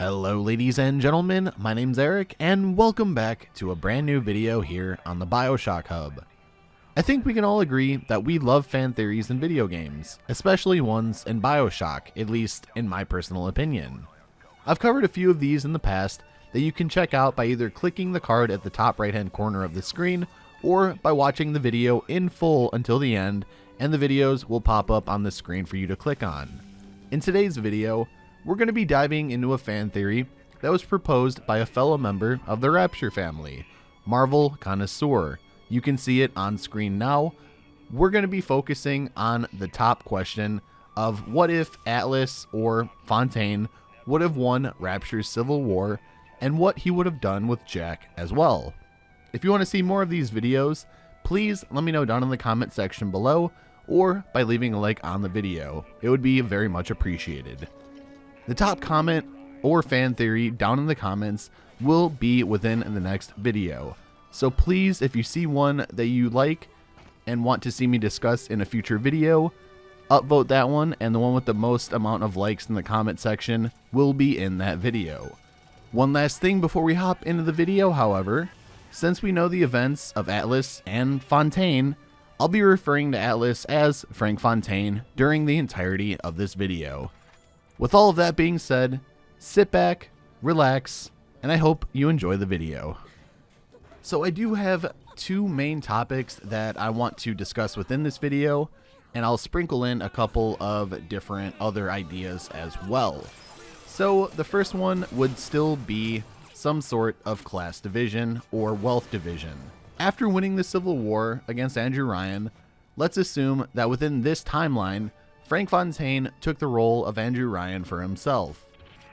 Hello ladies and gentlemen, my name's Eric and welcome back to a brand new video here on the Bioshock Hub. I think we can all agree that we love fan theories in video games, especially ones in Bioshock, at least in my personal opinion. I've covered a few of these in the past that you can check out by either clicking the card at the top right hand corner of the screen or by watching the video in full until the end, and the videos will pop up on the screen for you to click on. In today's video, we're going to be diving into a fan theory that was proposed by a fellow member of the Rapture family, Marvel Connoisseur. You can see it on screen now. We're going to be focusing on the top question of what if Atlas or Fontaine would have won Rapture's civil war and what he would have done with Jack as well. If you want to see more of these videos, please let me know down in the comment section below or by leaving a like on the video. It would be very much appreciated. The top comment or fan theory down in the comments will be within the next video. So please, if you see one that you like and want to see me discuss in a future video, upvote that one, and the one with the most amount of likes in the comment section will be in that video. One last thing before we hop into the video, however, since we know the events of Atlas and Fontaine, I'll be referring to Atlas as Frank Fontaine during the entirety of this video. With all of that being said, sit back, relax, and I hope you enjoy the video. So I do have two main topics that I want to discuss within this video, and I'll sprinkle in a couple of different other ideas as well. So the first one would still be some sort of class division or wealth division. After winning the Civil War against Andrew Ryan, let's assume that within this timeline, Frank Fontaine took the role of Andrew Ryan for himself.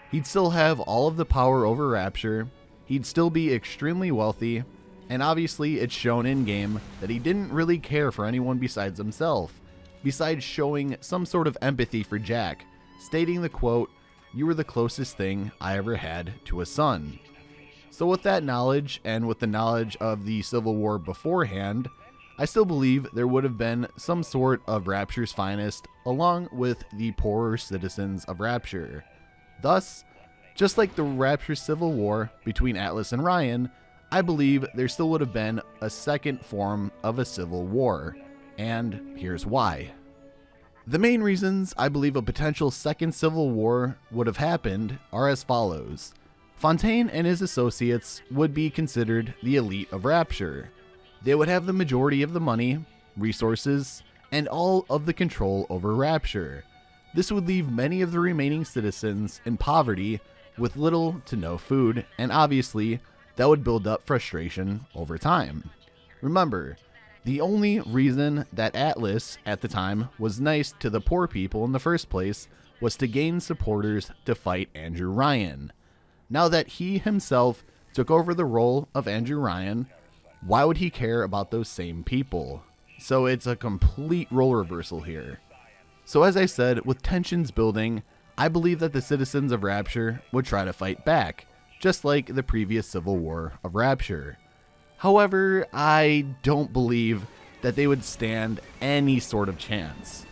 He'd still have all of the power over Rapture, he'd still be extremely wealthy, and obviously it's shown in-game that he didn't really care for anyone besides himself, besides showing some sort of empathy for Jack, stating the quote, "You were the closest thing I ever had to a son." So with that knowledge, and with the knowledge of the Civil War beforehand, I still believe there would have been some sort of Rapture's finest along with the poorer citizens of Rapture. Thus, just like the Rapture Civil War between Atlas and Ryan, I believe there still would have been a second form of a civil war, and here's why. The main reasons I believe a potential second civil war would have happened are as follows. Fontaine and his associates would be considered the elite of Rapture. They would have the majority of the money, resources, and all of the control over Rapture. This would leave many of the remaining citizens in poverty with little to no food, and obviously that would build up frustration over time. Remember, the only reason that Atlas at the time was nice to the poor people in the first place was to gain supporters to fight Andrew Ryan. Now that he himself took over the role of Andrew Ryan, why would he care about those same people? So it's a complete role reversal here. So as I said, with tensions building, I believe that the citizens of Rapture would try to fight back, just like the previous Civil War of Rapture. However, I don't believe that they would stand any sort of chance.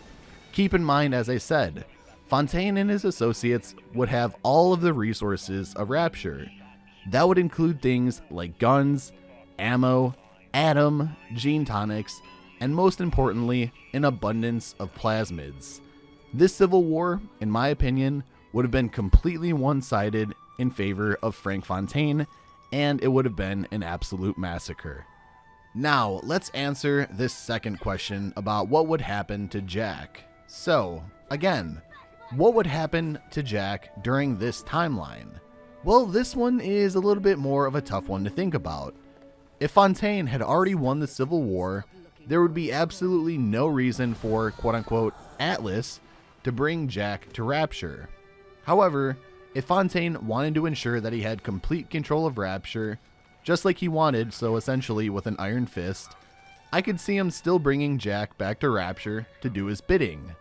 Keep in mind, as I said, Fontaine and his associates would have all of the resources of Rapture. That would include things like guns, ammo, atom, gene tonics, and most importantly, an abundance of plasmids. This civil war, in my opinion, would have been completely one-sided in favor of Frank Fontaine, and it would have been an absolute massacre. Now, let's answer this second question about what would happen to Jack. So, again, what would happen to Jack during this timeline? Well, this one is a little bit more of a tough one to think about. If Fontaine had already won the Civil War, there would be absolutely no reason for quote-unquote Atlas to bring Jack to Rapture. However, if Fontaine wanted to ensure that he had complete control of Rapture, just like he wanted, so essentially with an iron fist, I could see him still bringing Jack back to Rapture to do his bidding.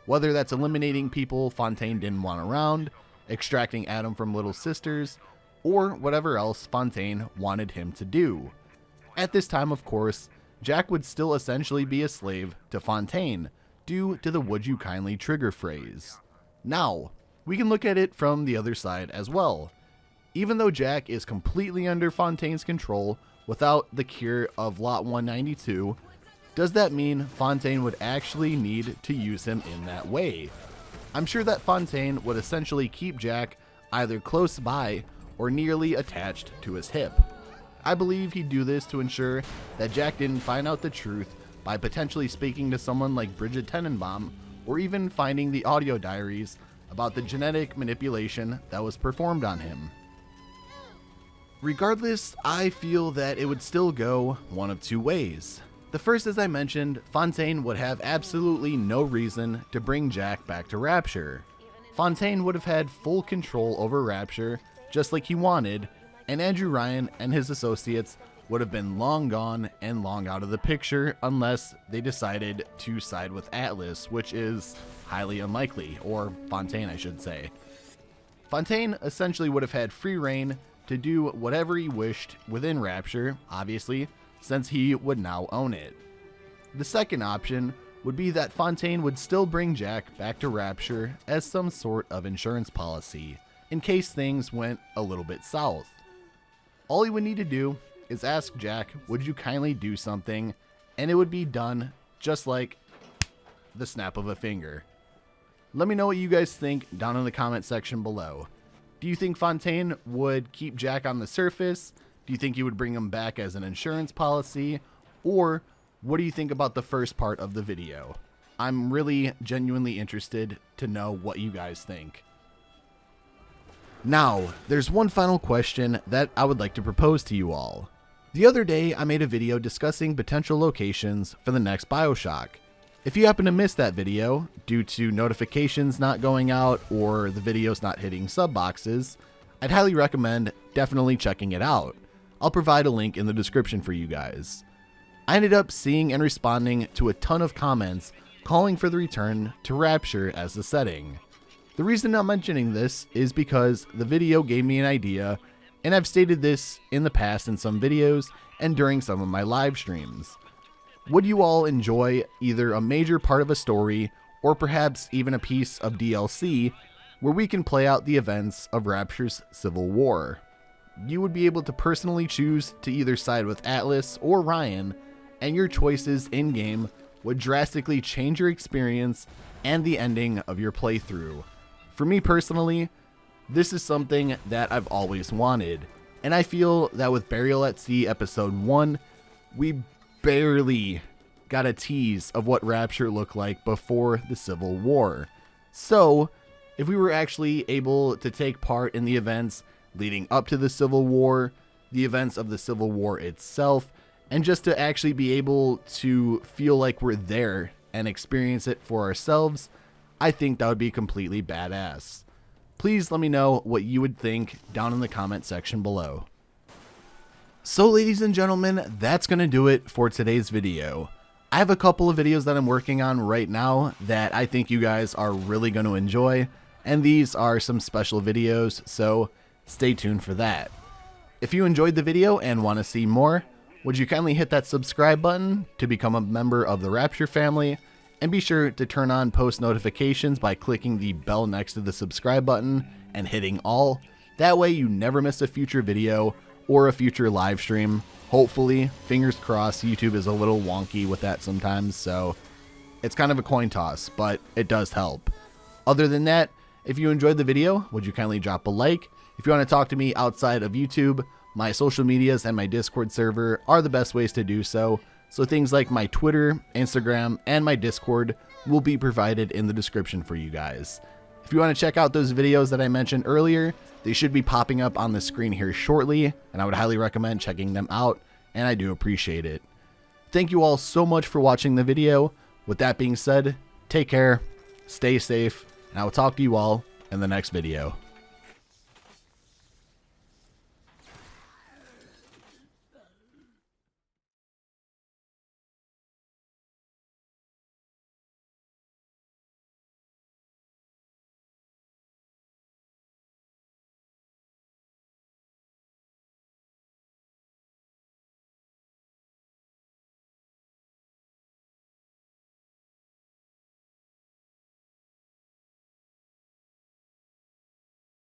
Whether that's eliminating people Fontaine didn't want around, extracting Adam from Little Sisters, or whatever else Fontaine wanted him to do. At this time, of course, Jack would still essentially be a slave to Fontaine, due to the "would you kindly" trigger phrase. Now, We can look at it from the other side as well. Even though Jack is completely under Fontaine's control without the cure of Lot 192, does that mean Fontaine would actually need to use him in that way? I'm sure that Fontaine would essentially keep Jack either close by or nearly attached to his hip. I believe he'd do this to ensure that Jack didn't find out the truth by potentially speaking to someone like Bridget Tenenbaum, or even finding the audio diaries about the genetic manipulation that was performed on him. Regardless, I feel that it would still go one of two ways. The first, as I mentioned, Fontaine would have absolutely no reason to bring Jack back to Rapture. Fontaine would have had full control over Rapture, just like he wanted, and Andrew Ryan and his associates would have been long gone and long out of the picture unless they decided to side with Atlas, which is highly unlikely, or Fontaine I should say. Fontaine essentially would have had free reign to do whatever he wished within Rapture, obviously, since he would now own it. The second option would be that Fontaine would still bring Jack back to Rapture as some sort of insurance policy, in case things went a little bit south. All he would need to do is ask Jack, would you kindly do something, and it would be done just like the snap of a finger. Let me know what you guys think down in the comment section below. Do you think Fontaine would keep Jack on the surface? Do you think he would bring him back as an insurance policy? Or what do you think about the first part of the video? I'm really genuinely interested to know what you guys think. Now, there's one final question that I would like to propose to you all. The other day, I made a video discussing potential locations for the next Bioshock. If you happen to miss that video, due to notifications not going out or the videos not hitting sub boxes, I'd highly recommend definitely checking it out. I'll provide a link in the description for you guys. I ended up seeing and responding to a ton of comments calling for the return to Rapture as the setting. The reason I'm mentioning this is because the video gave me an idea, and I've stated this in the past in some videos and during some of my live streams. Would you all enjoy either a major part of a story or perhaps even a piece of DLC where we can play out the events of Rapture's Civil War? You would be able to personally choose to either side with Atlas or Ryan, and your choices in-game would drastically change your experience and the ending of your playthrough. For me personally, this is something that I've always wanted, and I feel that with Burial at Sea Episode 1, we barely got a tease of what Rapture looked like before the Civil War. So, if we were actually able to take part in the events leading up to the Civil War, the events of the Civil War itself, and just to actually be able to feel like we're there and experience it for ourselves, I think that would be completely badass. Please let me know what you would think down in the comment section below. So ladies and gentlemen, that's going to do it for today's video. I have a couple of videos that I'm working on right now that I think you guys are really going to enjoy, and these are some special videos, so stay tuned for that. If you enjoyed the video and want to see more, would you kindly hit that subscribe button to become a member of the Rapture family, and be sure to turn on post notifications by clicking the bell next to the subscribe button and hitting all. That way you never miss a future video or a future live stream. Hopefully, fingers crossed, YouTube is a little wonky with that sometimes, so it's kind of a coin toss, but it does help. Other than that, if you enjoyed the video, would you kindly drop a like? If you want to talk to me outside of YouTube, my social medias and my Discord server are the best ways to do so. So things like my Twitter, Instagram, and my Discord will be provided in the description for you guys. If you want to check out those videos that I mentioned earlier, they should be popping up on the screen here shortly, and I would highly recommend checking them out, and I do appreciate it. Thank you all so much for watching the video. With that being said, take care, stay safe, and I will talk to you all in the next video.